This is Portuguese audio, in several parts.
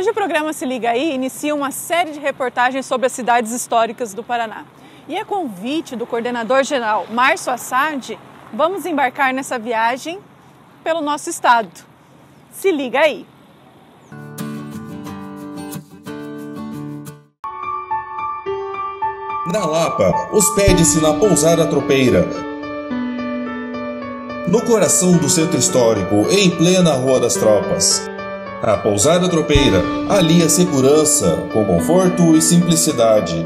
Hoje o programa Se Liga Aí inicia uma série de reportagens sobre as cidades históricas do Paraná. E a convite do coordenador-geral Márcio Assad, vamos embarcar nessa viagem pelo nosso estado. Se liga aí! Na Lapa, hospede-se na Pousada Tropeira, no coração do centro histórico, em plena Rua das Tropas. A Pousada Tropeira alia segurança com conforto e simplicidade.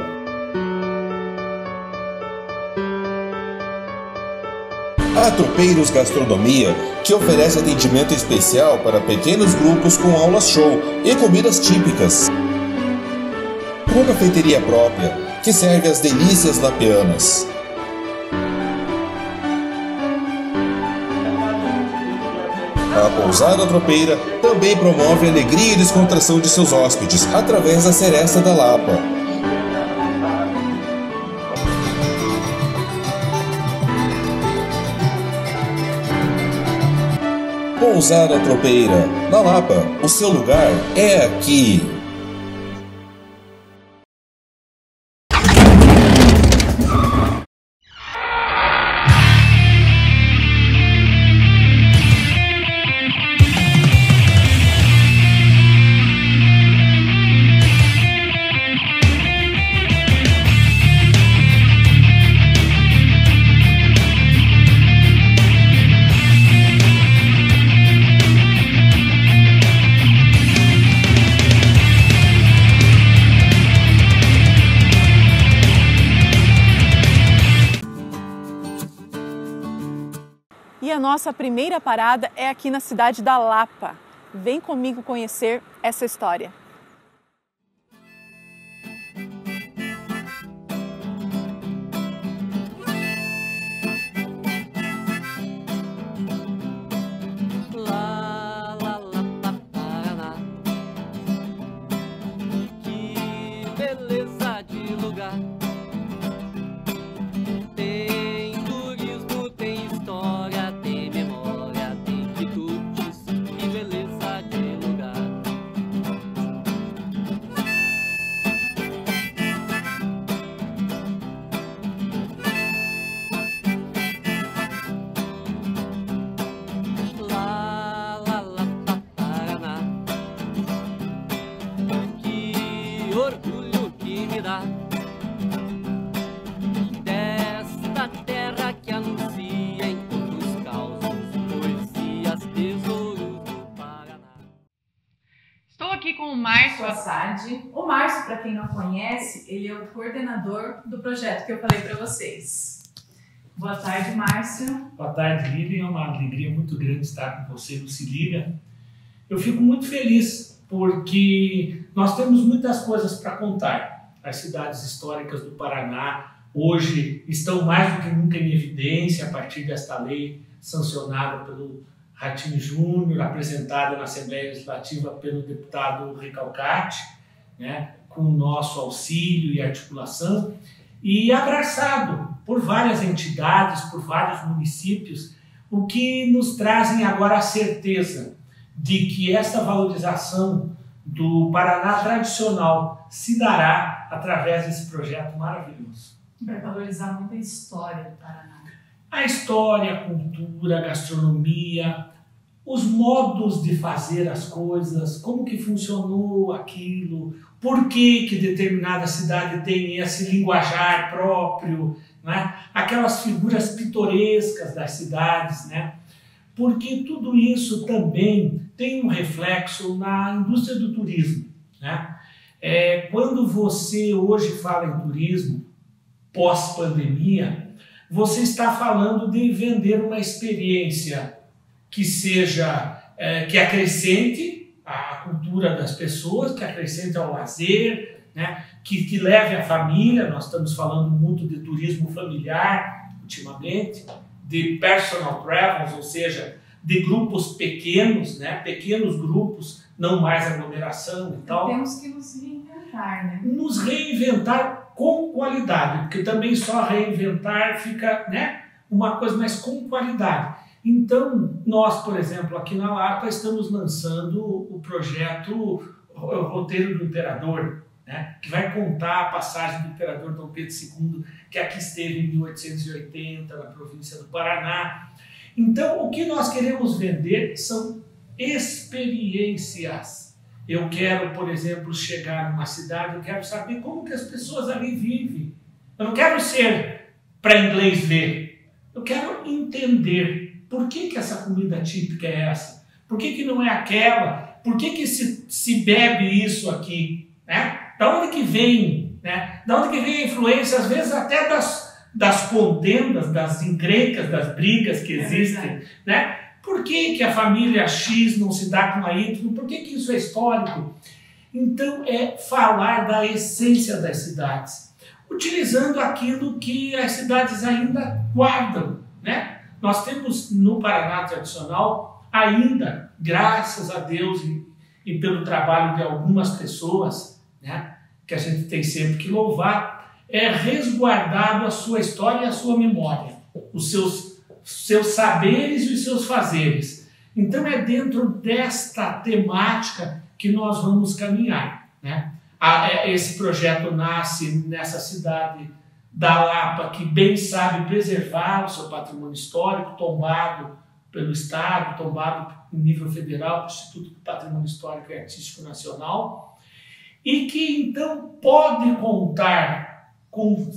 A Tropeiros Gastronomia, que oferece atendimento especial para pequenos grupos com aulas show e comidas típicas. Com cafeteria própria, que serve as delícias lapianas. A Pousada Tropeira também promove a alegria e descontração de seus hóspedes através da Seresta da Lapa. Pousada Tropeira, na Lapa, o seu lugar é aqui. E a nossa primeira parada é aqui na cidade da Lapa. Vem comigo conhecer essa história. Que beleza de lugar. Orgulho que me dá desta terra que anuncia em todos causos, poesias, tesouros do Paraná. Estou aqui com o Márcio Assad. O Márcio, para quem não conhece, ele é o coordenador do projeto que eu falei para vocês. Boa tarde, Márcio. Boa tarde, Lilian. É uma alegria muito grande estar com você no Se Liga. Eu fico muito feliz porque nós temos muitas coisas para contar. As cidades históricas do Paraná hoje estão mais do que nunca em evidência a partir desta lei sancionada pelo Ratinho Júnior, apresentada na Assembleia Legislativa pelo deputado Recalcati, né, com o nosso auxílio e articulação, e abraçado por várias entidades, por vários municípios, o que nos trazem agora a certeza de que essa valorização do Paraná tradicional se dará através desse projeto maravilhoso. Vai valorizar muito a história do Paraná. A história, a cultura, a gastronomia, os modos de fazer as coisas, como que funcionou aquilo, por que determinada cidade tem esse linguajar próprio, né? Aquelas figuras pitorescas das cidades, né? Porque tudo isso também tem um reflexo na indústria do turismo, né? Quando você hoje fala em turismo, pós-pandemia, você está falando de vender uma experiência que seja, que acrescente a cultura das pessoas, que acrescente ao lazer, né? que leve a família. Nós estamos falando muito de turismo familiar ultimamente, de personal travels, ou seja, de grupos pequenos, né? Pequenos grupos, não mais aglomeração e tal. Temos que nos reinventar, né? Nos reinventar com qualidade, porque também só reinventar fica, né, uma coisa, mas com qualidade. Então, nós, por exemplo, aqui na Lapa, estamos lançando o projeto roteiro do imperador, né, que vai contar a passagem do imperador Dom Pedro II, que aqui esteve em 1880, na província do Paraná. Então, o que nós queremos vender são experiências. Eu quero, por exemplo, chegar numa cidade, eu quero saber como que as pessoas ali vivem. Eu não quero ser para inglês ver. Eu quero entender por que essa comida típica é essa. Por que não é aquela? Por que se bebe isso aqui? Né? Da onde que vem? Né? Da onde que vem a influência, às vezes até das contendas, das encrencas, das brigas que existem. Né? Por que a família X não se dá com a Y? Por que isso é histórico? Então, é falar da essência das cidades, utilizando aquilo que as cidades ainda guardam. Né? Nós temos no Paraná tradicional, ainda, graças a Deus e pelo trabalho de algumas pessoas, né, que a gente tem sempre que louvar, é resguardado a sua história e a sua memória, os seus saberes e os seus fazeres. Então é dentro desta temática que nós vamos caminhar. Né? Esse projeto nasce nessa cidade da Lapa, que bem sabe preservar o seu patrimônio histórico, tombado pelo Estado, tombado em nível federal, pelo Instituto do Patrimônio Histórico e Artístico Nacional, e que então pode contar com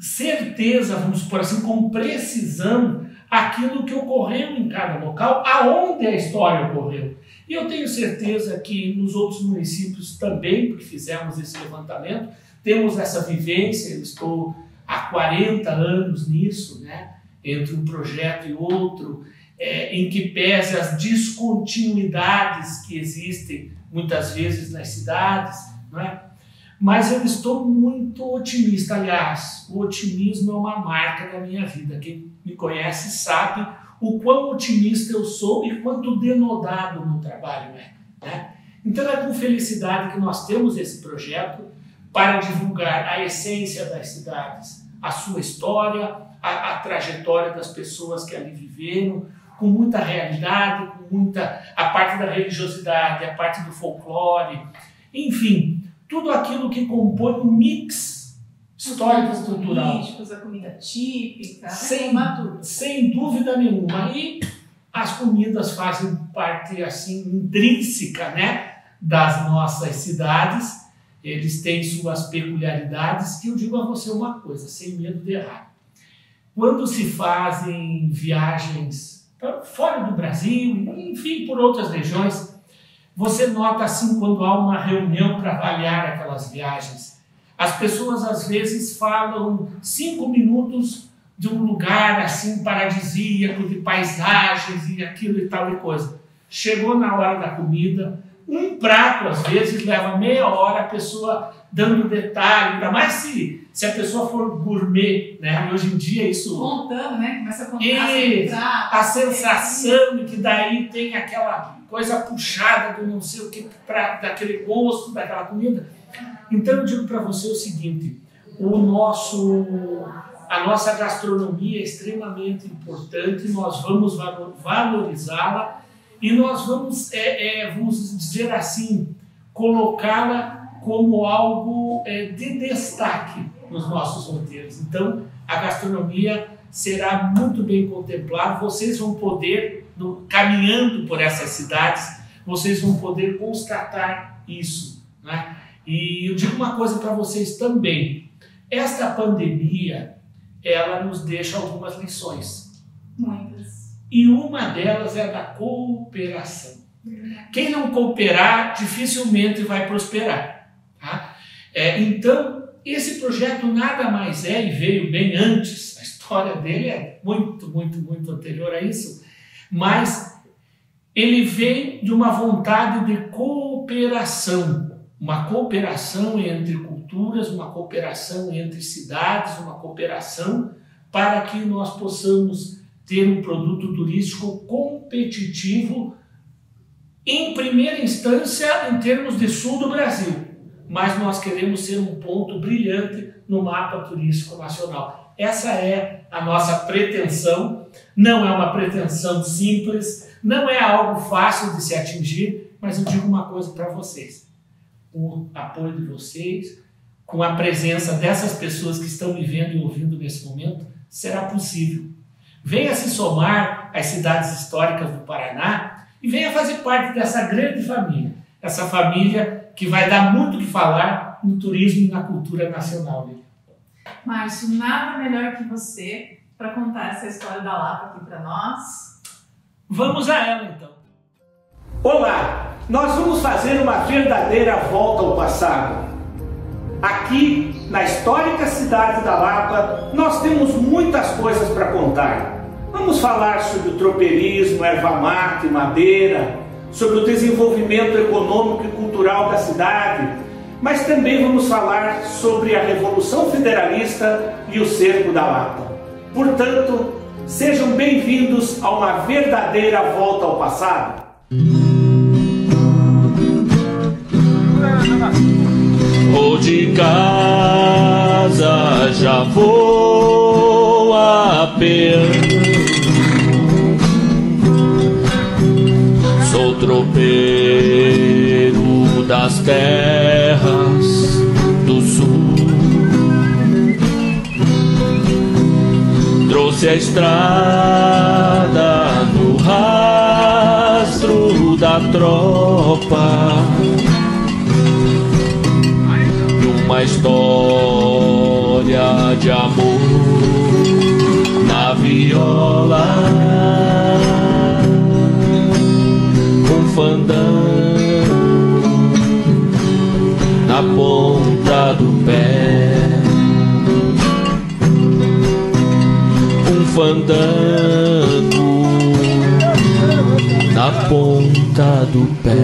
certeza, vamos supor assim, com precisão, aquilo que ocorreu em cada local, aonde a história ocorreu. E eu tenho certeza que nos outros municípios também, porque fizemos esse levantamento, temos essa vivência. Eu estou há 40 anos nisso, né, entre um projeto e outro, em que pese as descontinuidades que existem muitas vezes nas cidades, não é? Mas eu estou muito otimista. Aliás, o otimismo é uma marca da minha vida. Quem me conhece sabe o quão otimista eu sou e quanto denodado no trabalho é. Né? Então é com felicidade que nós temos esse projeto para divulgar a essência das cidades, a sua história, a trajetória das pessoas que ali viveram, com muita realidade, com muita a parte da religiosidade, a parte do folclore, enfim, tudo aquilo que compõe um mix histórico-cultural. Políticos, a comida típica, sem dúvida nenhuma. E as comidas fazem parte assim intrínseca, né, das nossas cidades. Eles têm suas peculiaridades, que eu digo a você uma coisa, sem medo de errar. Quando se fazem viagens fora do Brasil, enfim, por outras regiões, você nota assim, quando há uma reunião para avaliar aquelas viagens, as pessoas às vezes falam 5 minutos de um lugar assim paradisíaco, de paisagens e aquilo e tal e coisa. Chegou na hora da comida, um prato às vezes leva meia hora, a pessoa dando detalhe, ainda mais se a pessoa for gourmet, né? E hoje em dia isso... Contando, né? Começa a contar. E a sensação de que daí tem aquela coisa puxada do não sei o que, daquele gosto, daquela comida. Então eu digo para você o seguinte, a nossa gastronomia é extremamente importante, nós vamos valorizá-la e nós vamos, vamos dizer assim, colocá-la como algo de destaque nos nossos roteiros. Então, a gastronomia será muito bem contemplada, vocês vão poder, caminhando por essas cidades, vocês vão poder constatar isso. Né? E eu digo uma coisa para vocês também, esta pandemia, ela nos deixa algumas lições. Muitas. E uma delas é da cooperação. Quem não cooperar, dificilmente vai prosperar. Tá? Então, esse projeto nada mais é, e veio bem antes, a história dele é muito, muito, muito anterior a isso, mas ele vem de uma vontade de cooperação, uma cooperação entre culturas, uma cooperação entre cidades, uma cooperação para que nós possamos ter um produto turístico competitivo, em primeira instância, em termos de sul do Brasil. Mas nós queremos ser um ponto brilhante no mapa turístico nacional. Essa é a nossa pretensão. Não é uma pretensão simples, não é algo fácil de se atingir, mas eu digo uma coisa para vocês. com o apoio de vocês, com a presença dessas pessoas que estão me vendo e ouvindo nesse momento, será possível. Venha se somar às cidades históricas do Paraná e venha fazer parte dessa grande família. Essa família que vai dar muito o que falar no turismo e na cultura nacional. Márcio, nada melhor que você para contar essa história da Lapa aqui para nós. Vamos a ela, então. Olá! Nós vamos fazer uma verdadeira volta ao passado. Aqui, na histórica cidade da Lapa, nós temos muitas coisas para contar. Vamos falar sobre o tropeirismo, erva mate, madeira, sobre o desenvolvimento econômico e cultural da cidade, mas também vamos falar sobre a Revolução Federalista e o Cerco da Lapa. Portanto, sejam bem-vindos a uma verdadeira volta ao passado. Vou de casa, já vou a pé. Sou tropeiro das terras do sul. Trouxe a estrada no rastro da tropa, uma história de amor na viola, um fandango na ponta do pé, um fandango na ponta do pé.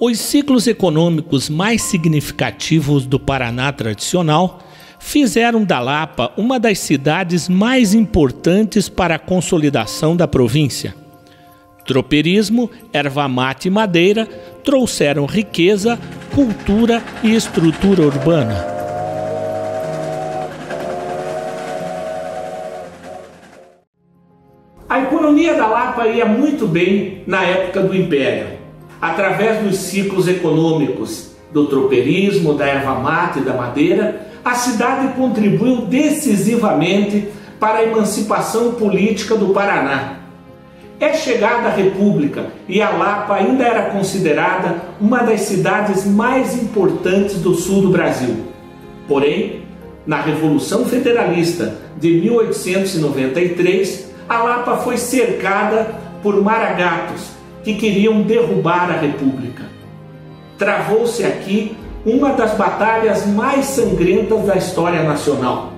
Os ciclos econômicos mais significativos do Paraná tradicional fizeram da Lapa uma das cidades mais importantes para a consolidação da província. Tropeirismo, erva mate e madeira trouxeram riqueza, cultura e estrutura urbana. A economia da Lapa ia muito bem na época do Império. Através dos ciclos econômicos do tropeirismo, da erva mate e da madeira, a cidade contribuiu decisivamente para a emancipação política do Paraná. É chegada a República e a Lapa ainda era considerada uma das cidades mais importantes do sul do Brasil. Porém, na Revolução Federalista de 1893, a Lapa foi cercada por maragatos que queriam derrubar a República. Travou-se aqui uma das batalhas mais sangrentas da história nacional.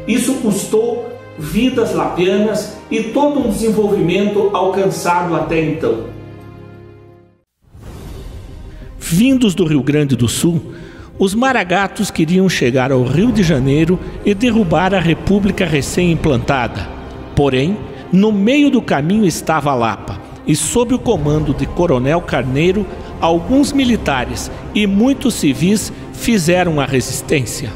Isso custou vidas lapianas e todo um desenvolvimento alcançado até então. Vindos do Rio Grande do Sul, os maragatos queriam chegar ao Rio de Janeiro e derrubar a República recém-implantada. Porém, no meio do caminho estava a Lapa, e sob o comando de Coronel Carneiro, alguns militares e muitos civis fizeram a resistência.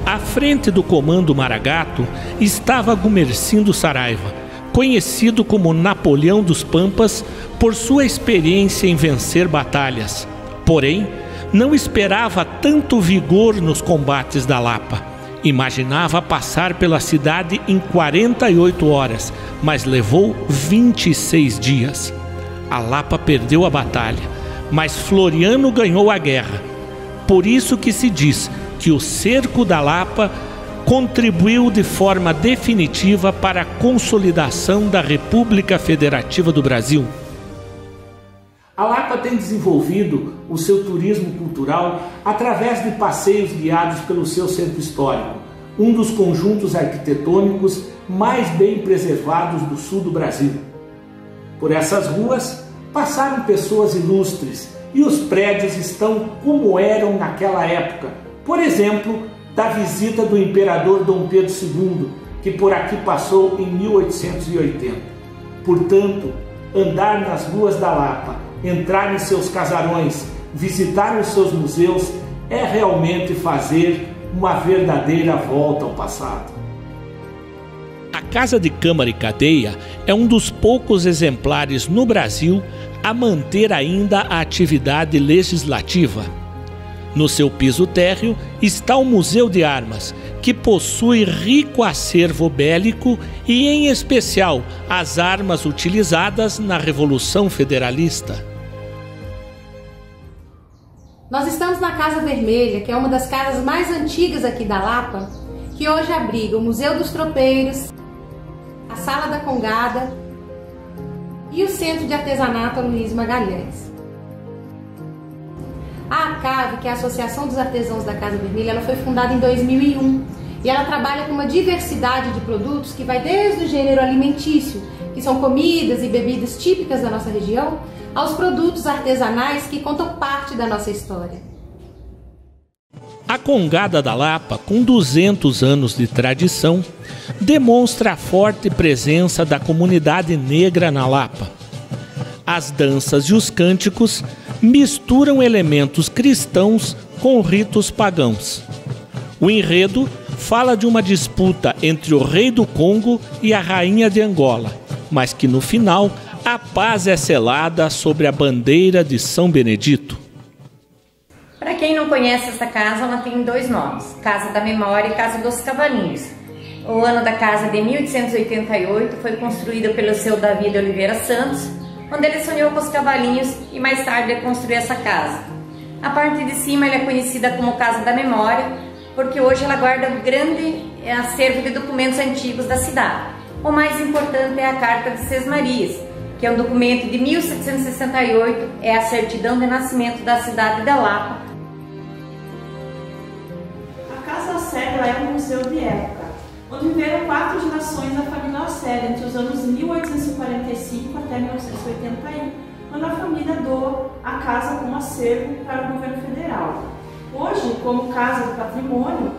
À frente do comando maragato estava Gumercindo Saraiva, conhecido como Napoleão dos Pampas por sua experiência em vencer batalhas. Porém, não esperava tanto vigor nos combates da Lapa. Imaginava passar pela cidade em 48 horas, mas levou 26 dias. A Lapa perdeu a batalha, mas Floriano ganhou a guerra. Por isso que se diz que o cerco da Lapa contribuiu de forma definitiva para a consolidação da República Federativa do Brasil. A Lapa tem desenvolvido o seu turismo cultural através de passeios guiados pelo seu centro histórico, um dos conjuntos arquitetônicos mais bem preservados do sul do Brasil. Por essas ruas passaram pessoas ilustres e os prédios estão como eram naquela época. Por exemplo, da visita do imperador Dom Pedro II, que por aqui passou em 1880. Portanto, andar nas ruas da Lapa, entrar em seus casarões, visitar os seus museus, é realmente fazer uma verdadeira volta ao passado. A Casa de Câmara e Cadeia é um dos poucos exemplares no Brasil a manter ainda a atividade legislativa. No seu piso térreo está o Museu de Armas, que possui rico acervo bélico e, em especial, as armas utilizadas na Revolução Federalista. Nós estamos na Casa Vermelha, que é uma das casas mais antigas aqui da Lapa, que hoje abriga o Museu dos Tropeiros, a Sala da Congada e o Centro de Artesanato Luiz Magalhães. A ACAV, que é a Associação dos Artesãos da Casa Vermelha, ela foi fundada em 2001 e ela trabalha com uma diversidade de produtos que vai desde o gênero alimentício, que são comidas e bebidas típicas da nossa região, aos produtos artesanais que contam parte da nossa história. A Congada da Lapa, com 200 anos de tradição, demonstra a forte presença da comunidade negra na Lapa. As danças e os cânticos misturam elementos cristãos com ritos pagãos. O enredo fala de uma disputa entre o rei do Congo e a rainha de Angola, mas que no final a paz é selada sobre a bandeira de São Benedito. Para quem não conhece essa casa, ela tem dois nomes, Casa da Memória e Casa dos Cavalinhos. O ano da casa de 1888 foi construída pelo seu Davi de Oliveira Santos, onde ele sonhou com os cavalinhos e mais tarde construiu essa casa. A parte de cima ela é conhecida como Casa da Memória, porque hoje ela guarda um grande acervo de documentos antigos da cidade. O mais importante é a Carta de Sesmarias, que é um documento de 1768, é a certidão de nascimento da cidade da Lapa. A Casa Lacerda é um museu de época, onde viveram 4 gerações da família Lacerda entre os anos de 1845 até 1981, quando a família doa a casa como acervo para o governo federal. Hoje, como Casa do Patrimônio,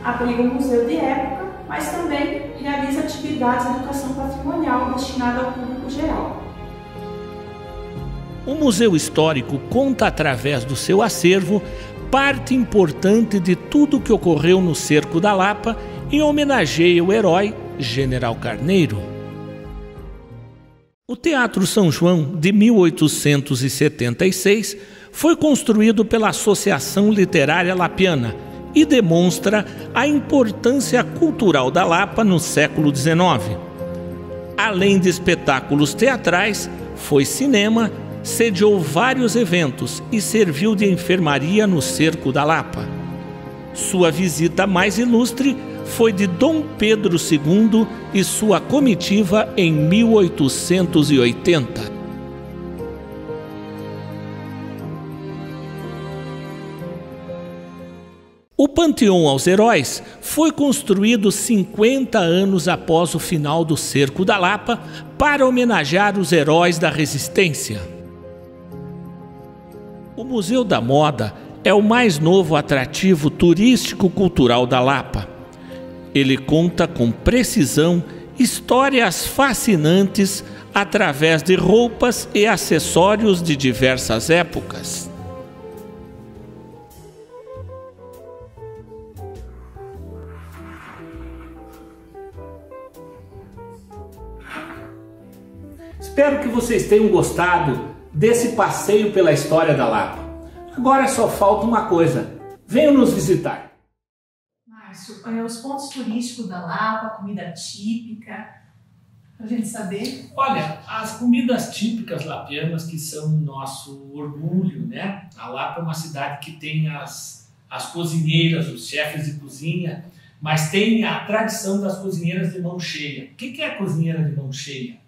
abriga um museu de época, mas também realiza atividades de educação patrimonial destinada ao público geral. O Museu Histórico conta através do seu acervo parte importante de tudo o que ocorreu no Cerco da Lapa e homenageia o herói General Carneiro. O Teatro São João, de 1876, foi construído pela Associação Literária Lapiana e demonstra a importância cultural da Lapa no século XIX. Além de espetáculos teatrais, foi cinema, sediou vários eventos e serviu de enfermaria no Cerco da Lapa. Sua visita mais ilustre foi de Dom Pedro II e sua comitiva em 1880. O Panteão aos Heróis foi construído 50 anos após o final do Cerco da Lapa para homenagear os heróis da resistência. O Museu da Moda é o mais novo atrativo turístico-cultural da Lapa. Ele conta com precisão histórias fascinantes através de roupas e acessórios de diversas épocas. Espero que vocês tenham gostado desse passeio pela história da Lapa. Agora só falta uma coisa: venham nos visitar. Márcio, os pontos turísticos da Lapa, comida típica, pra gente saber. Olha, as comidas típicas lapianas que são o nosso orgulho, né? A Lapa é uma cidade que tem as cozinheiras, os chefes de cozinha, mas tem a tradição das cozinheiras de mão cheia. O que é a cozinheira de mão cheia?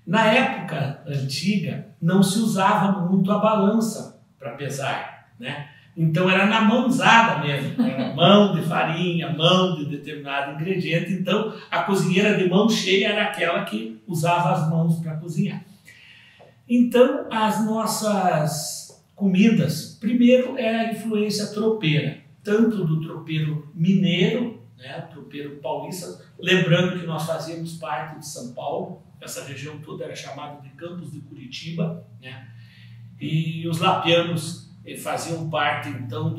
Na época antiga, não se usava muito a balança para pesar, né? Então era na mãozada mesmo, era mão de farinha, mão de determinado ingrediente. Então a cozinheira de mão cheia era aquela que usava as mãos para cozinhar. Então as nossas comidas, primeiro é a influência tropeira, tanto do tropeiro mineiro, né, tropeiro paulista, lembrando que nós fazíamos parte de São Paulo. Essa região toda era chamada de Campos de Curitiba, né? E os lapianos faziam parte então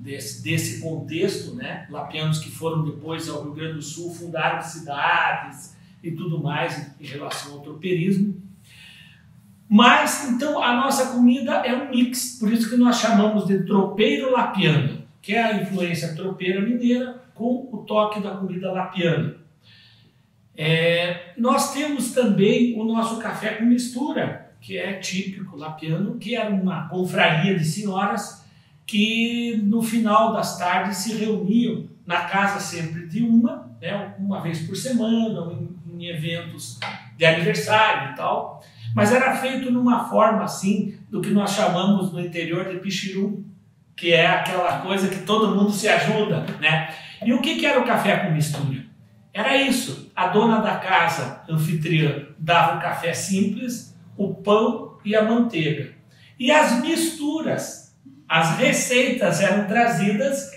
desse contexto, né? Lapianos que foram depois ao Rio Grande do Sul, fundaram cidades e tudo mais em relação ao tropeirismo. Mas, então, a nossa comida é um mix, por isso que nós chamamos de tropeiro lapiano, que é a influência tropeira mineira com o toque da comida lapiana. Nós temos também o nosso café com mistura, que é típico lapiano, que era uma confraria de senhoras que no final das tardes se reuniam na casa sempre de uma vez por semana, em eventos de aniversário e tal, mas era feito numa forma assim, do que nós chamamos no interior de pichirum, que é aquela coisa que todo mundo se ajuda, né? E o que era o café com mistura? Era isso, a dona da casa, anfitriã, dava o café simples, o pão e a manteiga. E as misturas, as receitas eram trazidas,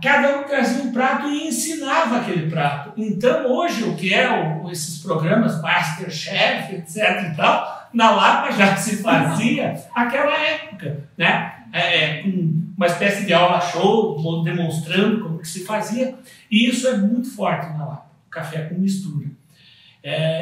cada um trazia um prato e ensinava aquele prato. Então hoje o que esses programas Masterchef, etc e tal, na Lapa já se fazia aquela época, né? Com uma espécie de aula show, demonstrando como que se fazia, e isso é muito forte na Lapa, o café com mistura.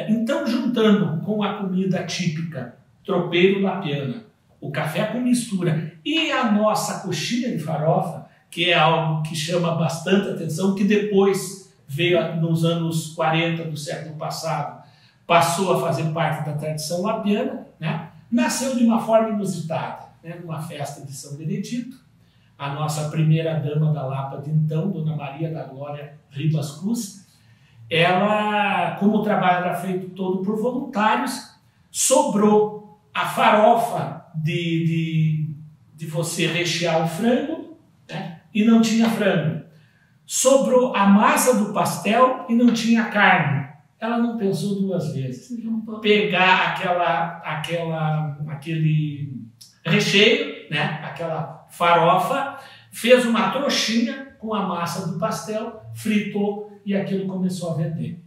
Então, juntando com a comida típica, tropeiro lapiana, o café com mistura e a nossa coxinha de farofa, que é algo que chama bastante atenção, que depois veio nos anos 40 do século passado, passou a fazer parte da tradição lapiana, né? Nasceu de uma forma inusitada, né? Numa festa de São Benedito, a nossa primeira dama da Lapa de então, Dona Maria da Glória Ribas Cruz, ela, como o trabalho era feito todo por voluntários, sobrou a farofa de você rechear o frango, né? E não tinha frango. Sobrou a massa do pastel e não tinha carne. Ela não pensou duas vezes. Pegar aquele recheio, né? Aquela farofa, fez uma trouxinha com a massa do pastel, fritou e aquilo começou a vender.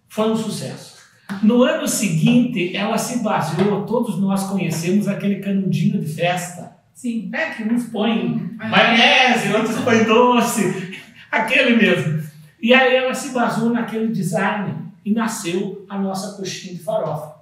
Foi um sucesso. No ano seguinte, ela se baseou, todos nós conhecemos aquele canudinho de festa. Sim. Que uns põem maionese, outros põem doce, aquele mesmo. E aí ela se baseou naquele design e nasceu a nossa coxinha de farofa.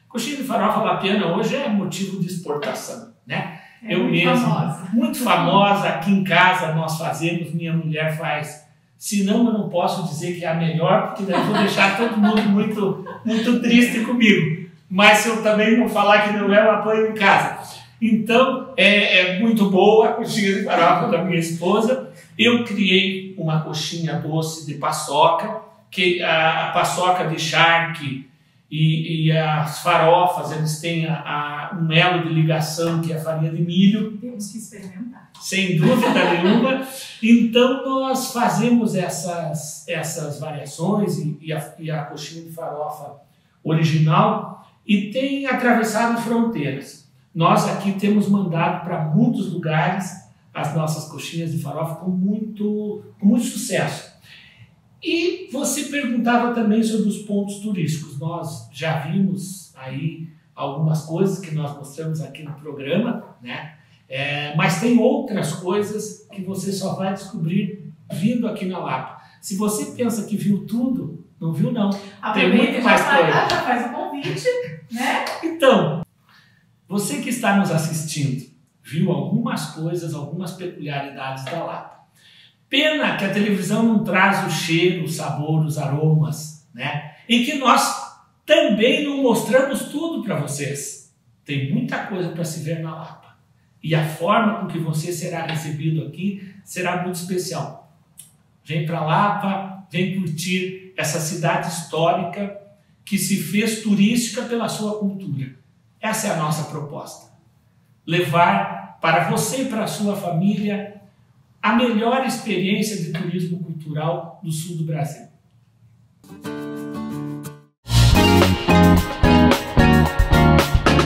Coxinha de farofa lapiana hoje é motivo de exportação, né? Eu mesmo, muito famosa, aqui em casa nós fazemos, minha mulher faz. Senão eu não posso dizer que é a melhor, porque daí vou deixar todo mundo muito triste comigo. Mas se eu também não falar que não é, eu apanho em casa. Então, é muito boa a coxinha de farofa da minha esposa. Eu criei uma coxinha doce de paçoca, que a paçoca de charque e as farofas, eles têm um elo de ligação, que é a farinha de milho. Temos que experimentar. Sem dúvida nenhuma. Então, nós fazemos essas variações e a coxinha de farofa original e tem atravessado fronteiras. Nós aqui temos mandado para muitos lugares as nossas coxinhas de farofa com muito sucesso. E você perguntava também sobre os pontos turísticos. Nós já vimos aí algumas coisas que nós mostramos aqui no programa, né? Mas tem outras coisas que você só vai descobrir vindo aqui na Lapa. Se você pensa que viu tudo, não viu não. Tem muito mais coisa. Já faz o convite, né? Então, você que está nos assistindo, viu algumas coisas, algumas peculiaridades da Lapa. Pena que a televisão não traz o cheiro, o sabor, os aromas, né? E que nós também não mostramos tudo para vocês. Tem muita coisa para se ver na Lapa. E a forma com que você será recebido aqui será muito especial. Vem para Lapa, vem curtir essa cidade histórica que se fez turística pela sua cultura. Essa é a nossa proposta. Levar para você e para a sua família a melhor experiência de turismo cultural do sul do Brasil.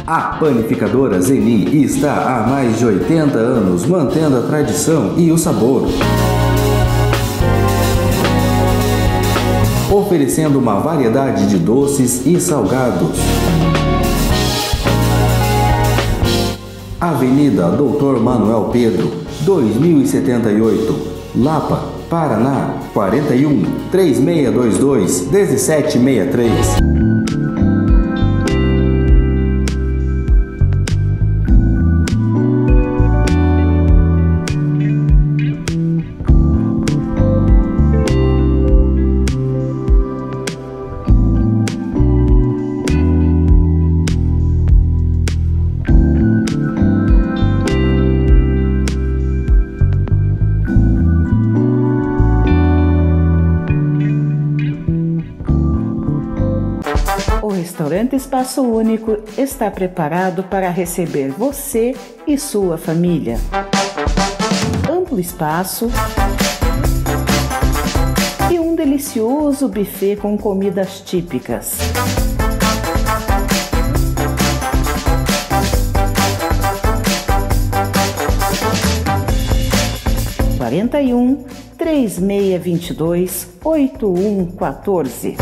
A panificadora Zeni está há mais de 80 anos mantendo a tradição e o sabor, oferecendo uma variedade de doces e salgados. Avenida Dr. Manuel Pedro, 2078. Lapa, Paraná, 41 3622 1763. O restaurante Espaço Único está preparado para receber você e sua família. Amplo espaço e um delicioso buffet com comidas típicas. (41 3622 8114).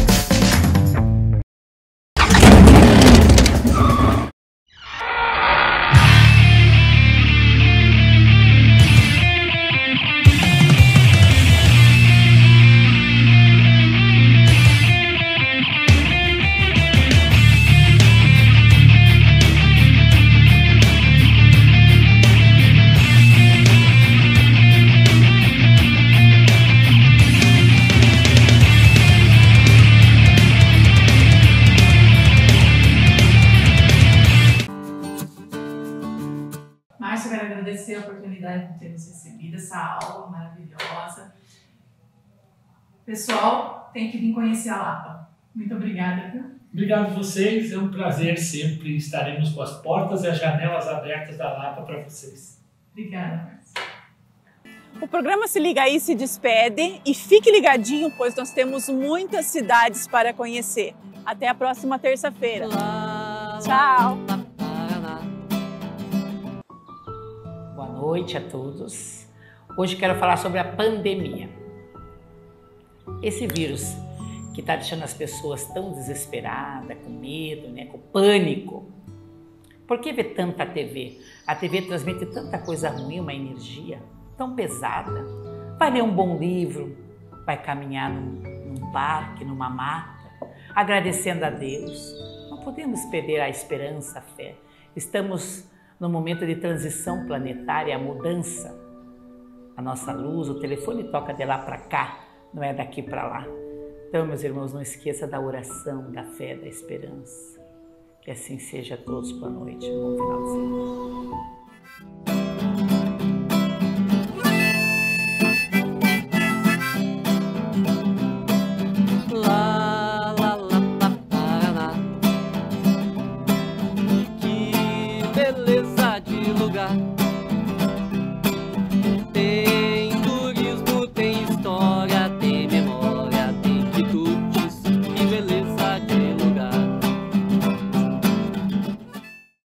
Márcia, eu quero agradecer a oportunidade de ter nos recebido, essa aula maravilhosa. Pessoal, tem que vir conhecer a Lapa. Muito obrigada, viu? Obrigado a vocês, é um prazer sempre. Estaremos com as portas e as janelas abertas da Lapa para vocês. Obrigada, Márcia. O programa Se Liga Aí se despede e fique ligadinho, pois nós temos muitas cidades para conhecer. Até a próxima terça-feira. Tchau! Boa noite a todos. Hoje quero falar sobre a pandemia. Esse vírus que está deixando as pessoas tão desesperadas, com medo, com pânico. Por que ver tanta TV? A TV transmite tanta coisa ruim, uma energia tão pesada. Vai ler um bom livro, vai caminhar num parque, numa mata, agradecendo a Deus. Não podemos perder a esperança, a fé. Estamos no momento de transição planetária, a mudança. A nossa luz, o telefone toca de lá para cá, não é daqui para lá. Então, meus irmãos, não esqueça da oração, da fé, da esperança. Que assim seja a todos. Boa noite, um bom final de semana.